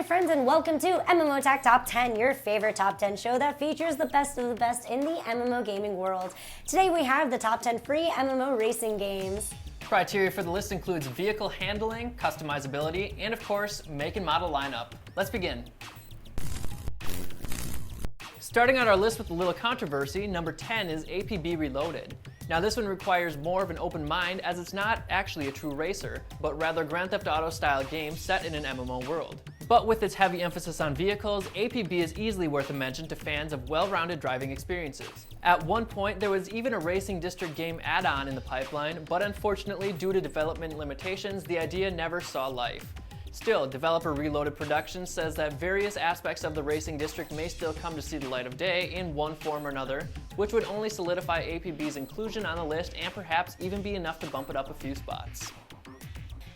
friends, and welcome to MMO Tech Top 10, your favorite top 10 show that features the best of the best in the MMO gaming world. Today we have the top 10 free MMO racing games. Criteria for the list includes vehicle handling, customizability, and of course, make and model lineup. Let's begin. Starting out our list with a little controversy, number 10 is APB Reloaded. Now this one requires more of an open mind as it's not actually a true racer, but rather Grand Theft Auto style game set in an MMO world. But with its heavy emphasis on vehicles, APB is easily worth a mention to fans of well-rounded driving experiences. At one point, there was even a Racing District game add-on in the pipeline, but unfortunately, due to development limitations, the idea never saw life. Still, developer Reloaded Productions says that various aspects of the Racing District may still come to see the light of day in one form or another, which would only solidify APB's inclusion on the list and perhaps even be enough to bump it up a few spots.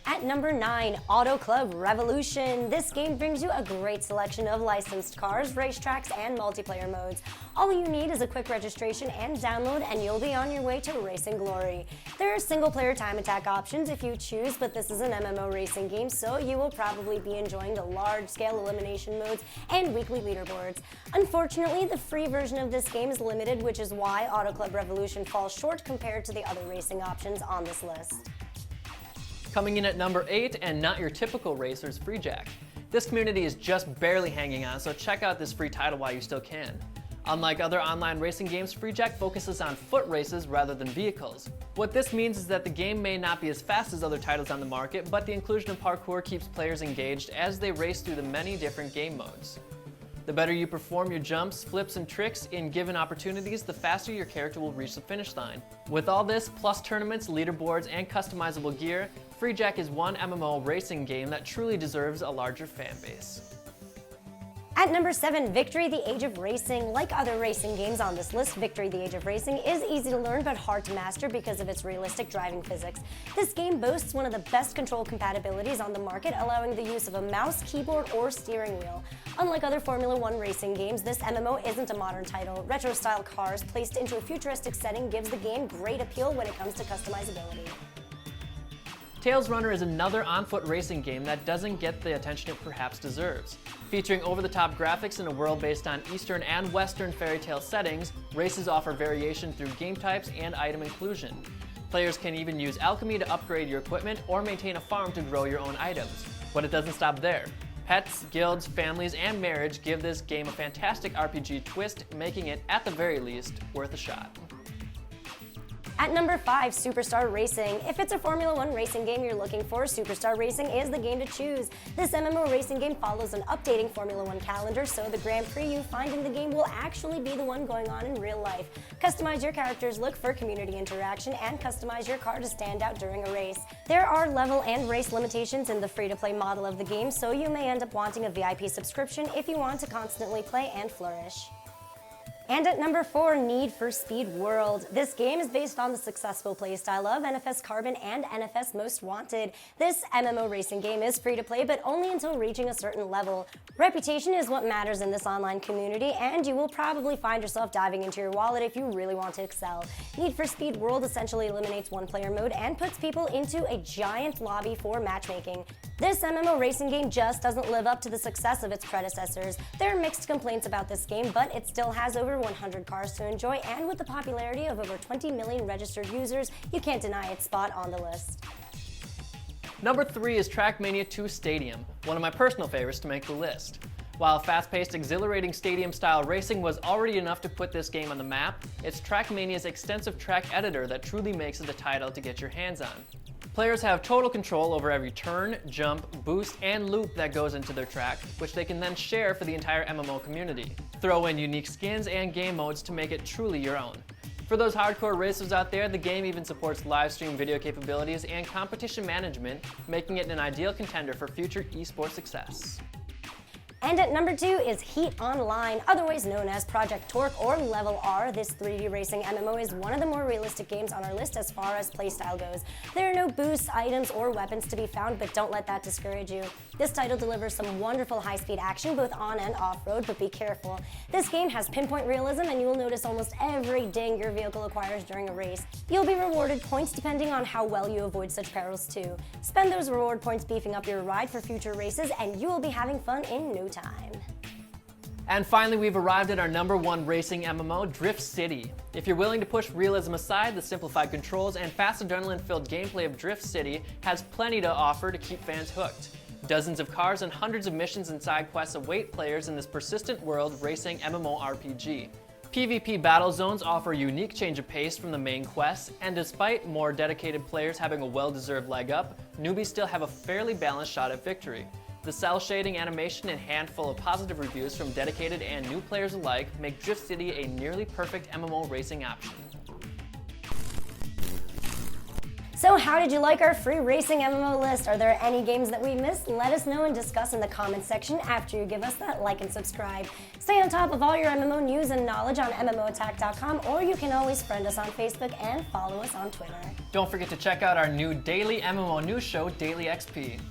At number 9, Auto Club Revolution. This game brings you a great selection of licensed cars, racetracks, and multiplayer modes. All you need is a quick registration and download, and you'll be on your way to racing glory. There are single-player time attack options if you choose, but this is an MMO racing game, so you will probably be enjoying the large-scale elimination modes and weekly leaderboards. Unfortunately, the free version of this game is limited, which is why Auto Club Revolution falls short compared to the other racing options on this list. Coming in at number 8, and not your typical racers, Freejack. This community is just barely hanging on, so check out this free title while you still can. Unlike other online racing games, Freejack focuses on foot races rather than vehicles. What this means is that the game may not be as fast as other titles on the market, but the inclusion of parkour keeps players engaged as they race through the many different game modes. The better you perform your jumps, flips, and tricks in given opportunities, the faster your character will reach the finish line. With all this, plus tournaments, leaderboards, and customizable gear, Freejack is one MMO racing game that truly deserves a larger fan base. At number 7, Victory the Age of Racing. Like other racing games on this list, Victory the Age of Racing is easy to learn but hard to master because of its realistic driving physics. This game boasts one of the best control compatibilities on the market, allowing the use of a mouse, keyboard, or steering wheel. Unlike other Formula 1 racing games, this MMO isn't a modern title. Retro-style cars placed into a futuristic setting gives the game great appeal when it comes to customizability. Tails Runner is another on-foot racing game that doesn't get the attention it perhaps deserves. Featuring over-the-top graphics in a world based on Eastern and Western fairy tale settings, races offer variation through game types and item inclusion. Players can even use alchemy to upgrade your equipment or maintain a farm to grow your own items. But it doesn't stop there. Pets, guilds, families, and marriage give this game a fantastic RPG twist, making it, at the very least, worth a shot. At number 5, Superstar Racing. If it's a Formula 1 racing game you're looking for, Superstar Racing is the game to choose. This MMO racing game follows an updating Formula 1 calendar, so the Grand Prix you find in the game will actually be the one going on in real life. Customize your character's look for community interaction and customize your car to stand out during a race. There are level and race limitations in the free-to-play model of the game, so you may end up wanting a VIP subscription if you want to constantly play and flourish. And at number 4, Need for Speed World. This game is based on the successful playstyle of NFS Carbon and NFS Most Wanted. This MMO racing game is free to play, but only until reaching a certain level. Reputation is what matters in this online community, and you will probably find yourself diving into your wallet if you really want to excel. Need for Speed World essentially eliminates one-player mode and puts people into a giant lobby for matchmaking. This MMO racing game just doesn't live up to the success of its predecessors. There are mixed complaints about this game, but it still has over 100 cars to enjoy, and with the popularity of over 20 million registered users, you can't deny its spot on the list. Number 3 is Trackmania 2 Stadium, one of my personal favorites to make the list. While fast-paced, exhilarating stadium-style racing was already enough to put this game on the map, it's Trackmania's extensive track editor that truly makes it a title to get your hands on. Players have total control over every turn, jump, boost, and loop that goes into their track, which they can then share for the entire MMO community. Throw in unique skins and game modes to make it truly your own. For those hardcore racers out there, the game even supports live stream video capabilities and competition management, making it an ideal contender for future esports success. And at number 2 is Heat Online, otherwise known as Project Torque or Level R. This 3D racing MMO is one of the more realistic games on our list as far as playstyle goes. There are no boosts, items, or weapons to be found, but don't let that discourage you. This title delivers some wonderful high-speed action both on and off-road, but be careful. This game has pinpoint realism and you will notice almost every ding your vehicle acquires during a race. You'll be rewarded points depending on how well you avoid such perils too. Spend those reward points beefing up your ride for future races and you will be having fun in no time. And finally, we've arrived at our number 1 racing MMO, Drift City. If you're willing to push realism aside, the simplified controls and fast adrenaline-filled gameplay of Drift City has plenty to offer to keep fans hooked. Dozens of cars and hundreds of missions and side quests await players in this persistent world racing MMORPG. PvP battle zones offer a unique change of pace from the main quests, and despite more dedicated players having a well-deserved leg up, newbies still have a fairly balanced shot at victory. The cell shading animation and handful of positive reviews from dedicated and new players alike make Drift City a nearly perfect MMO racing option. So how did you like our free racing MMO list? Are there any games that we missed? Let us know and discuss in the comments section after you give us that like and subscribe. Stay on top of all your MMO news and knowledge on MMOattack.com, or you can always friend us on Facebook and follow us on Twitter. Don't forget to check out our new daily MMO news show, Daily XP.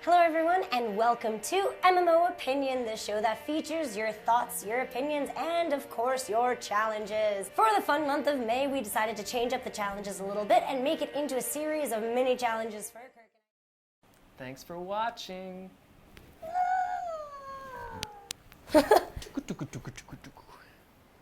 Hello everyone and welcome to MMO Opinion, the show that features your thoughts, your opinions, and of course your challenges. For the fun month of May, we decided to change up the challenges a little bit and make it into a series of mini challenges for Kirk. Thanks for watching.